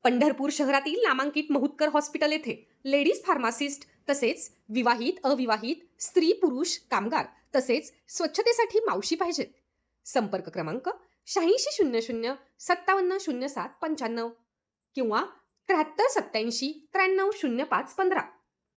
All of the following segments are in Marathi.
पंढरपूर शहरातील नामांकित महुतकर हॉस्पिटल येथे लेडीज फार्मासिस्ट तसेच विवाहित अविवाहित स्त्री पुरुष कामगार तसेच स्वच्छतेसाठी मावशी पाहिजेत. संपर्क क्रमांक 8600 570795 किंवा 7387 930515.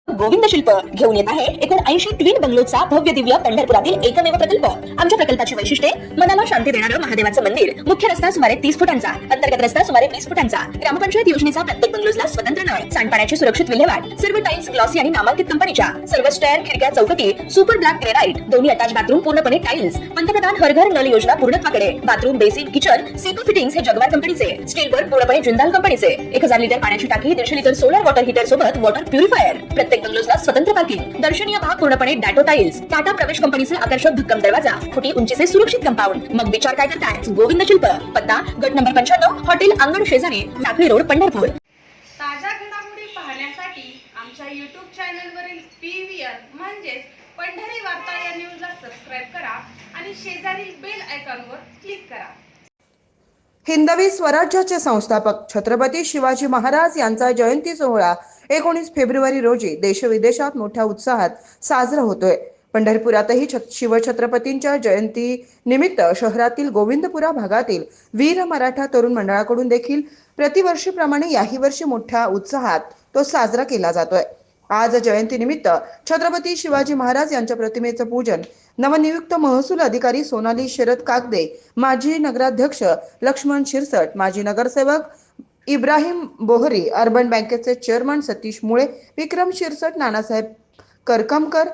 गोविंद शिल्प घेऊन येत आहे एकूण 80 ट्विन बंगलोचा भव्य दिव्य पंढरपुरातील एकमेव प्रकल्प. आमच्या प्रकल्पाची वैशिष्ट्ये: मनाला शांती देणारं महादेवाचं मंदिर, मुख्य रस्ता सुमारे 30 फुटांचा, अंतर्गत रस्ता सुमारे 20 फुटांचा, ग्रामपंचायत योजनेचा प्रत्येक बंगलोजला स्वतंत्र नळ, सांडपाण्याची सुरक्षित विल्हेवाट, सर्व टाइल्स ग्लॉसी आणि नामांकित कंपनीच्या, सर्व स्टेअर, खिडक्या, चौकटी सुपर ब्लॅक ग्रेनाइट, दोन्ही अटॅच बाथरूम पूर्णपणे टाइल्स, पंतप्रधान हर घर नल योजना पूर्णत्वाकडे, bathroom, basin, kitchen, CP fittings हे जगवार कंपनीचे, स्टील वर्क पूर्णपणे जिंदाल कंपनीचे, 1000 लिटर पाण्याची टाकी, 150 लिटर सोलर वॉटर हीटर सोबत वॉटर प्युरिफायर, प्रत्येक बंगलोजला स्वतंत्र पार्किंग, दर्शनीय भाग पूर्णपणे डॅटो टाइल्स, टाटा प्रवेश कंपनीचे आकर्षक भक्कम दरवाजा, फुटी उंचीचे सुरक्षित कंपाऊंड. मग विचार काय करताय? गोविंद शिल्प, पत्ता गट नंबर 95, हॉटेल अंगण शेजारी, टाकळी रोड, पंढरपूर. ताज्या घडामोडी पाहण्यासाठी आमच्या YouTube चॅनलवरील PVR म्हणजेच पंढरी वार्ता या न्यूजला सबस्क्राइब करा आणि शेजारील बेल आयकॉनवर क्लिक करा. हिंदवी स्वराज्याचे संस्थापक छत्रपती शिवाजी महाराज यांचा जयंती सोहळा 19 फेब्रुवारी रोजी देशविदेशात मोठ्या उत्साहात साजरा होतोय. पंढरपुरातही शिवछत्रपतींच्या जयंती निमित्त शहरातील गोविंदपुरा भागातील वीर मराठा तरुण मंडळाकडून देखील प्रतिवर्षीप्रमाणे याही वर्षी मोठ्या उत्साहात तो साजरा केला जातोय. आज जयंती निमित्त छत्रपती शिवाजी महाराज यांच्या प्रतिमेचं पूजन नवनियुक्त महसूल अधिकारी सोनाली शरद कागदे, माजी नगराध्यक्ष लक्ष्मण शिरसट, माजी नगरसेवक इब्राहिम बोहरी, अर्बन बँकेचे चेअरमन सतीश मुळे, विक्रम शिरसट, नानासाहेब करकमकर,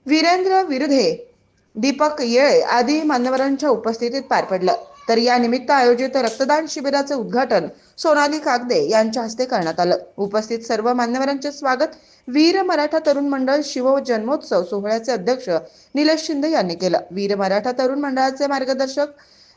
वीरेंद्र विरधे, दीपक येळे आदी मान्यवरांच्या उपस्थितीत पार पडलं. तर या निमित्त आयोजित रक्तदान शिबिराचे उद्घाटन सोनाली कागदे यांच्या हस्ते करण्यात आलं. उपस्थित सर्व मान्यवरांचे स्वागत वीर मराठा तरुण मंडळ शिव जन्मोत्सव सोहळ्याचे अध्यक्ष निलेश शिंदे यांनी केलं. वीर मराठा तरुण मंडळाचे मार्गदर्शक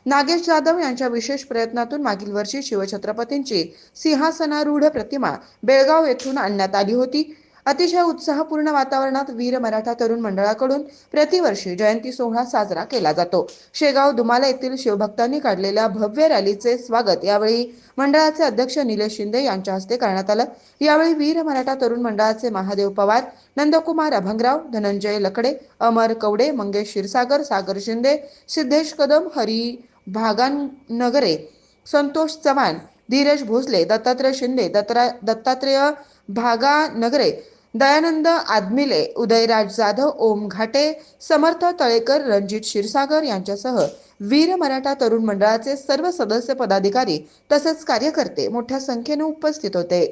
नागेश जाधव यांच्या विशेष प्रयत्नातून मागील वर्षी शिवछत्रपतींची सिंहासनारूढ प्रतिमा बेळगाव येथून आणण्यात आली होती. अतिशय उत्साहपूर्ण वातावरणात वीर मराठा तरुण मंडळाकडून प्रतिवर्षी जयंती सोहळा साजरा केला जातो. शेगाव दुमाला येथील शिवभक्तांनी काढलेल्या भव्य रॅलीचे स्वागत यावेळी मंडळाचे अध्यक्ष निलेश शिंदे यांच्या हस्ते करण्यात आलं. यावेळी वीर मराठा तरुण मंडळाचे महादेव पवार, नंदकुमार अभंगराव, धनंजय लकडे, अमर कवडे, मंगेश क्षीरसागर, सागर शिंदे, सिद्धेश कदम, हरी भागानगरे, संतोष चव्हाण, धीरज भोसले, दत्तात्रय शिंदे, दत्तात्रेय भागानगरे, दयानंद आदमिले, उदयराज जाधव, ओम घाटे, समर्थ तळेकर, रणजित क्षीरसागर यांच्यासह वीर मराठा तरुण मंडळाचे सर्व सदस्य, पदाधिकारी तसेच कार्यकर्ते मोठ्या संख्येने उपस्थित होते.